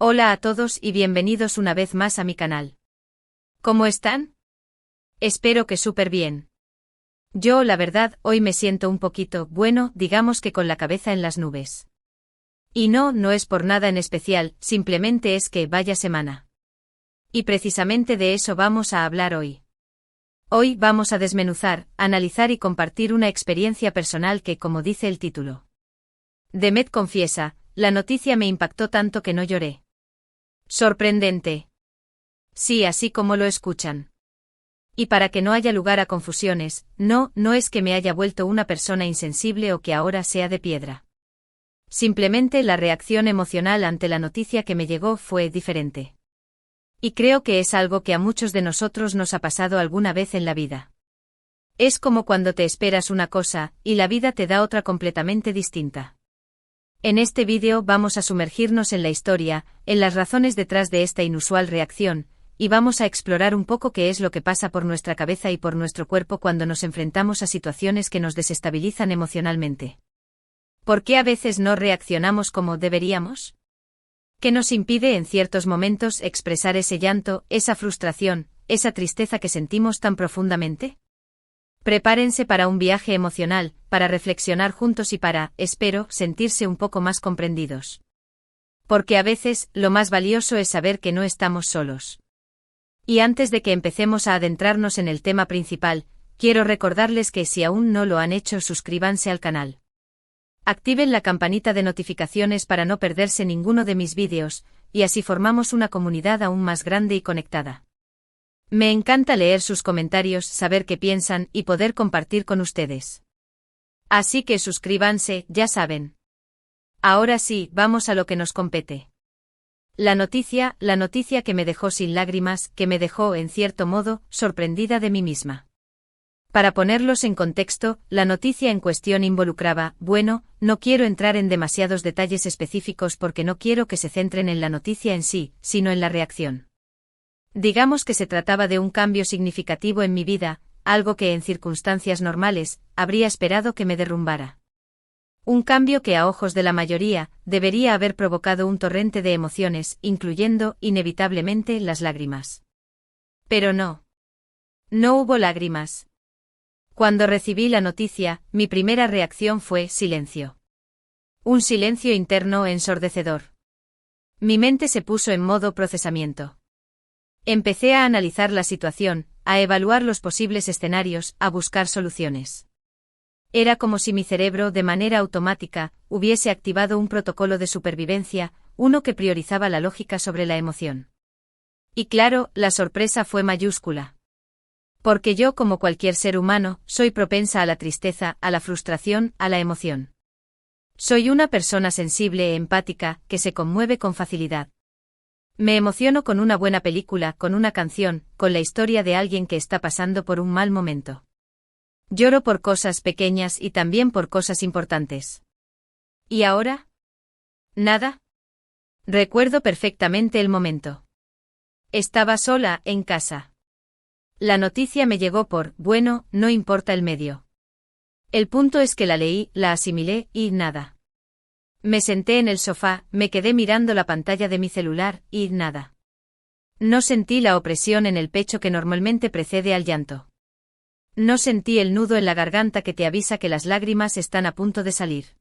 Hola a todos y bienvenidos una vez más a mi canal. ¿Cómo están? Espero que súper bien. Yo, la verdad, hoy me siento un poquito, digamos que con la cabeza en las nubes. Y no es por nada en especial, simplemente es que vaya semana. Y precisamente de eso vamos a hablar hoy. Hoy vamos a desmenuzar, analizar y compartir una experiencia personal que, como dice el título. Demet confiesa, la noticia me impactó tanto que no lloré. Sorprendente. Sí, así como lo escuchan. Y para que no haya lugar a confusiones, no es que me haya vuelto una persona insensible o que ahora sea de piedra. Simplemente la reacción emocional ante la noticia que me llegó fue diferente. Y creo que es algo que a muchos de nosotros nos ha pasado alguna vez en la vida. Es como cuando te esperas una cosa, y la vida te da otra completamente distinta. En este vídeo vamos a sumergirnos en la historia, en las razones detrás de esta inusual reacción, y vamos a explorar un poco qué es lo que pasa por nuestra cabeza y por nuestro cuerpo cuando nos enfrentamos a situaciones que nos desestabilizan emocionalmente. ¿Por qué a veces no reaccionamos como deberíamos? ¿Qué nos impide en ciertos momentos expresar ese llanto, esa frustración, esa tristeza que sentimos tan profundamente? Prepárense para un viaje emocional, para reflexionar juntos y para, espero, sentirse un poco más comprendidos. Porque a veces, lo más valioso es saber que no estamos solos. Y antes de que empecemos a adentrarnos en el tema principal, quiero recordarles que si aún no lo han hecho, suscríbanse al canal. Activen la campanita de notificaciones para no perderse ninguno de mis vídeos, y así formamos una comunidad aún más grande y conectada. Me encanta leer sus comentarios, saber qué piensan y poder compartir con ustedes. Así que suscríbanse, ya saben. Ahora sí, vamos a lo que nos compete. La noticia que me dejó sin lágrimas, que me dejó, en cierto modo, sorprendida de mí misma. Para ponerlos en contexto, la noticia en cuestión involucraba, no quiero entrar en demasiados detalles específicos porque no quiero que se centren en la noticia en sí, sino en la reacción. Digamos que se trataba de un cambio significativo en mi vida, algo que en circunstancias normales, habría esperado que me derrumbara. Un cambio que a ojos de la mayoría, debería haber provocado un torrente de emociones, incluyendo, inevitablemente, las lágrimas. Pero no. No hubo lágrimas. Cuando recibí la noticia, mi primera reacción fue silencio. Un silencio interno ensordecedor. Mi mente se puso en modo procesamiento. Empecé a analizar la situación, a evaluar los posibles escenarios, a buscar soluciones. Era como si mi cerebro, de manera automática, hubiese activado un protocolo de supervivencia, uno que priorizaba la lógica sobre la emoción. Y claro, la sorpresa fue mayúscula. Porque yo, como cualquier ser humano, soy propensa a la tristeza, a la frustración, a la emoción. Soy una persona sensible e empática, que se conmueve con facilidad. Me emociono con una buena película, con una canción, con la historia de alguien que está pasando por un mal momento. Lloro por cosas pequeñas y también por cosas importantes. ¿Y ahora? ¿Nada? Recuerdo perfectamente el momento. Estaba sola, en casa. La noticia me llegó no importa el medio. El punto es que la leí, la asimilé y nada. Me senté en el sofá, me quedé mirando la pantalla de mi celular, y nada. No sentí la opresión en el pecho que normalmente precede al llanto. No sentí el nudo en la garganta que te avisa que las lágrimas están a punto de salir.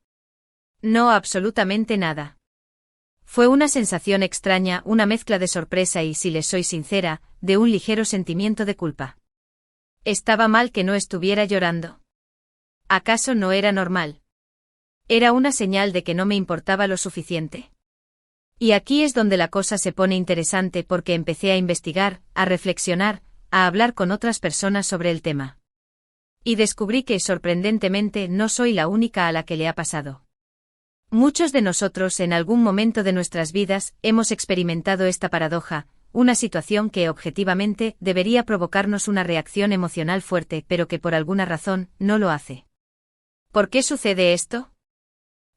No, absolutamente nada. Fue una sensación extraña, una mezcla de sorpresa y, si les soy sincera, de un ligero sentimiento de culpa. ¿Estaba mal que no estuviera llorando? ¿Acaso no era normal? ¿Era una señal de que no me importaba lo suficiente? Y aquí es donde la cosa se pone interesante porque empecé a investigar, a reflexionar, a hablar con otras personas sobre el tema. Y descubrí que, sorprendentemente, no soy la única a la que le ha pasado. Muchos de nosotros en algún momento de nuestras vidas hemos experimentado esta paradoja, una situación que objetivamente debería provocarnos una reacción emocional fuerte pero que por alguna razón no lo hace. ¿Por qué sucede esto?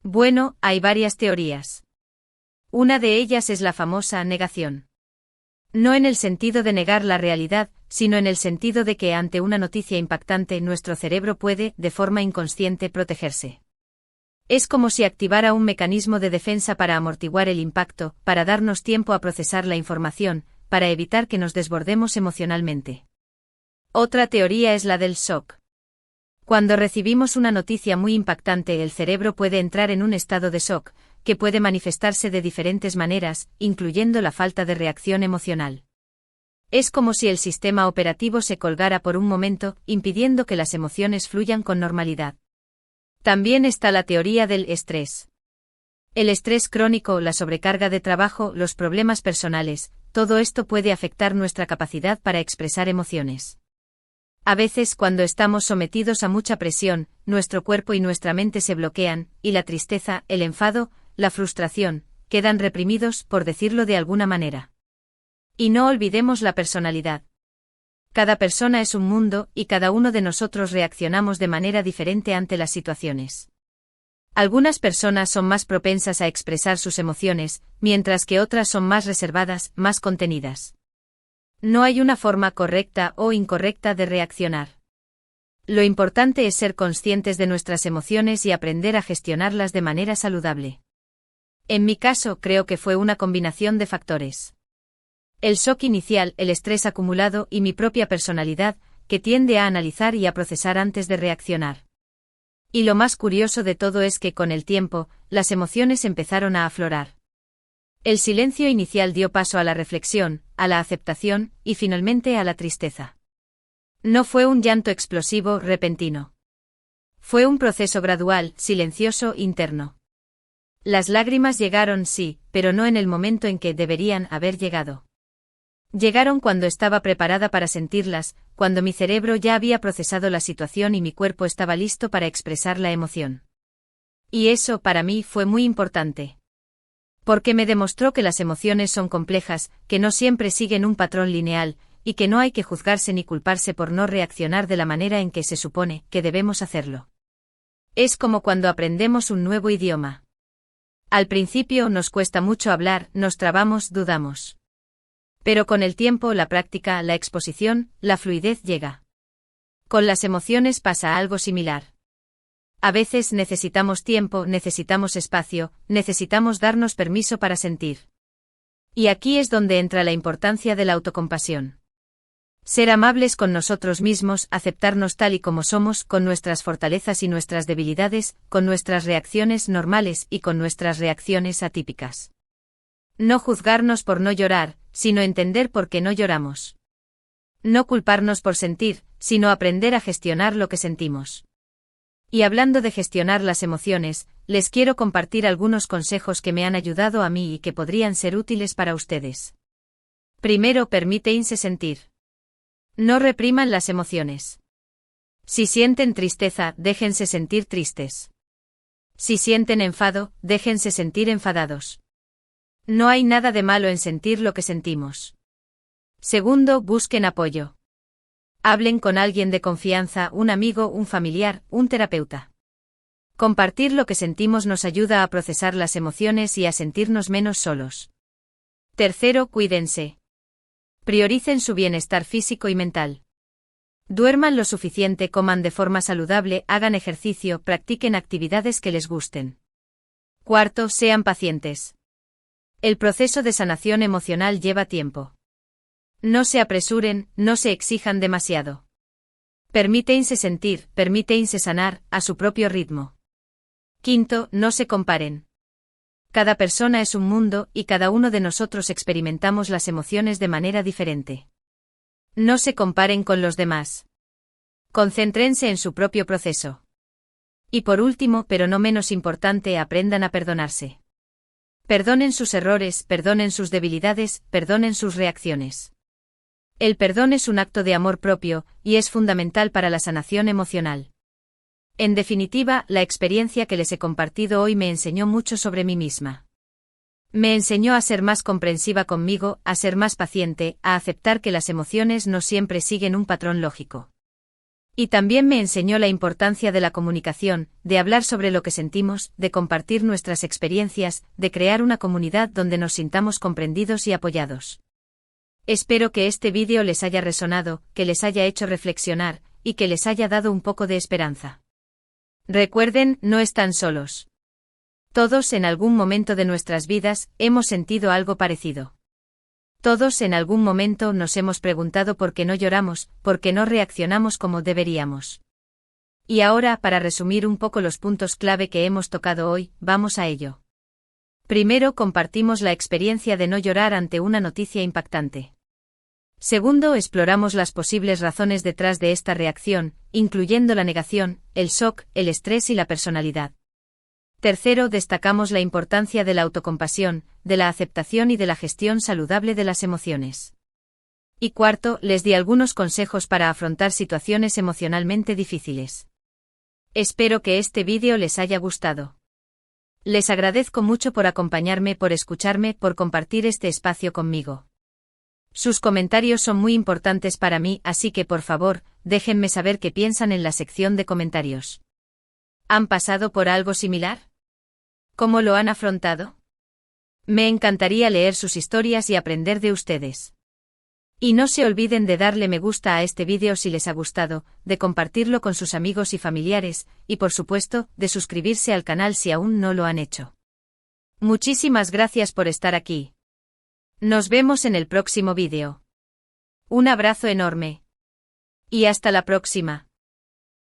Bueno, hay varias teorías. Una de ellas es la famosa negación. No en el sentido de negar la realidad, sino en el sentido de que ante una noticia impactante nuestro cerebro puede, de forma inconsciente, protegerse. Es como si activara un mecanismo de defensa para amortiguar el impacto, para darnos tiempo a procesar la información, para evitar que nos desbordemos emocionalmente. Otra teoría es la del shock. Cuando recibimos una noticia muy impactante, el cerebro puede entrar en un estado de shock, que puede manifestarse de diferentes maneras, incluyendo la falta de reacción emocional. Es como si el sistema operativo se colgara por un momento, impidiendo que las emociones fluyan con normalidad. También está la teoría del estrés. El estrés crónico, la sobrecarga de trabajo, los problemas personales, todo esto puede afectar nuestra capacidad para expresar emociones. A veces, cuando estamos sometidos a mucha presión, nuestro cuerpo y nuestra mente se bloquean, y la tristeza, el enfado, la frustración, quedan reprimidos, por decirlo de alguna manera. Y no olvidemos la personalidad. Cada persona es un mundo, y cada uno de nosotros reaccionamos de manera diferente ante las situaciones. Algunas personas son más propensas a expresar sus emociones, mientras que otras son más reservadas, más contenidas. No hay una forma correcta o incorrecta de reaccionar. Lo importante es ser conscientes de nuestras emociones y aprender a gestionarlas de manera saludable. En mi caso, creo que fue una combinación de factores. El shock inicial, el estrés acumulado y mi propia personalidad, que tiende a analizar y a procesar antes de reaccionar. Y lo más curioso de todo es que con el tiempo, las emociones empezaron a aflorar. El silencio inicial dio paso a la reflexión, a la aceptación, y finalmente a la tristeza. No fue un llanto explosivo, repentino. Fue un proceso gradual, silencioso, interno. Las lágrimas llegaron, sí, pero no en el momento en que deberían haber llegado. Llegaron cuando estaba preparada para sentirlas, cuando mi cerebro ya había procesado la situación y mi cuerpo estaba listo para expresar la emoción. Y eso, para mí, fue muy importante. Porque me demostró que las emociones son complejas, que no siempre siguen un patrón lineal, y que no hay que juzgarse ni culparse por no reaccionar de la manera en que se supone que debemos hacerlo. Es como cuando aprendemos un nuevo idioma. Al principio nos cuesta mucho hablar, nos trabamos, dudamos. Pero con el tiempo, la práctica, la exposición, la fluidez llega. Con las emociones pasa algo similar. A veces necesitamos tiempo, necesitamos espacio, necesitamos darnos permiso para sentir. Y aquí es donde entra la importancia de la autocompasión. Ser amables con nosotros mismos, aceptarnos tal y como somos, con nuestras fortalezas y nuestras debilidades, con nuestras reacciones normales y con nuestras reacciones atípicas. No juzgarnos por no llorar, sino entender por qué no lloramos. No culparnos por sentir, sino aprender a gestionar lo que sentimos. Y hablando de gestionar las emociones, les quiero compartir algunos consejos que me han ayudado a mí y que podrían ser útiles para ustedes. Primero, permítense sentir. No repriman las emociones. Si sienten tristeza, déjense sentir tristes. Si sienten enfado, déjense sentir enfadados. No hay nada de malo en sentir lo que sentimos. Segundo, busquen apoyo. Hablen con alguien de confianza, un amigo, un familiar, un terapeuta. Compartir lo que sentimos nos ayuda a procesar las emociones y a sentirnos menos solos. Tercero, cuídense. Prioricen su bienestar físico y mental. Duerman lo suficiente, coman de forma saludable, hagan ejercicio, practiquen actividades que les gusten. Cuarto, sean pacientes. El proceso de sanación emocional lleva tiempo. No se apresuren, no se exijan demasiado. Permítense sentir, permítense sanar, a su propio ritmo. Quinto, no se comparen. Cada persona es un mundo y cada uno de nosotros experimentamos las emociones de manera diferente. No se comparen con los demás. Concéntrense en su propio proceso. Y por último, pero no menos importante, aprendan a perdonarse. Perdonen sus errores, perdonen sus debilidades, perdonen sus reacciones. El perdón es un acto de amor propio, y es fundamental para la sanación emocional. En definitiva, la experiencia que les he compartido hoy me enseñó mucho sobre mí misma. Me enseñó a ser más comprensiva conmigo, a ser más paciente, a aceptar que las emociones no siempre siguen un patrón lógico. Y también me enseñó la importancia de la comunicación, de hablar sobre lo que sentimos, de compartir nuestras experiencias, de crear una comunidad donde nos sintamos comprendidos y apoyados. Espero que este vídeo les haya resonado, que les haya hecho reflexionar, y que les haya dado un poco de esperanza. Recuerden, no están solos. Todos en algún momento de nuestras vidas hemos sentido algo parecido. Todos en algún momento nos hemos preguntado por qué no lloramos, por qué no reaccionamos como deberíamos. Y ahora, para resumir un poco los puntos clave que hemos tocado hoy, vamos a ello. Primero, compartimos la experiencia de no llorar ante una noticia impactante. Segundo, exploramos las posibles razones detrás de esta reacción, incluyendo la negación, el shock, el estrés y la personalidad. Tercero, destacamos la importancia de la autocompasión, de la aceptación y de la gestión saludable de las emociones. Y cuarto, les di algunos consejos para afrontar situaciones emocionalmente difíciles. Espero que este vídeo les haya gustado. Les agradezco mucho por acompañarme, por escucharme, por compartir este espacio conmigo. Sus comentarios son muy importantes para mí, así que por favor, déjenme saber qué piensan en la sección de comentarios. ¿Han pasado por algo similar? ¿Cómo lo han afrontado? Me encantaría leer sus historias y aprender de ustedes. Y no se olviden de darle me gusta a este vídeo si les ha gustado, de compartirlo con sus amigos y familiares, y por supuesto, de suscribirse al canal si aún no lo han hecho. Muchísimas gracias por estar aquí. Nos vemos en el próximo vídeo. Un abrazo enorme. Y hasta la próxima.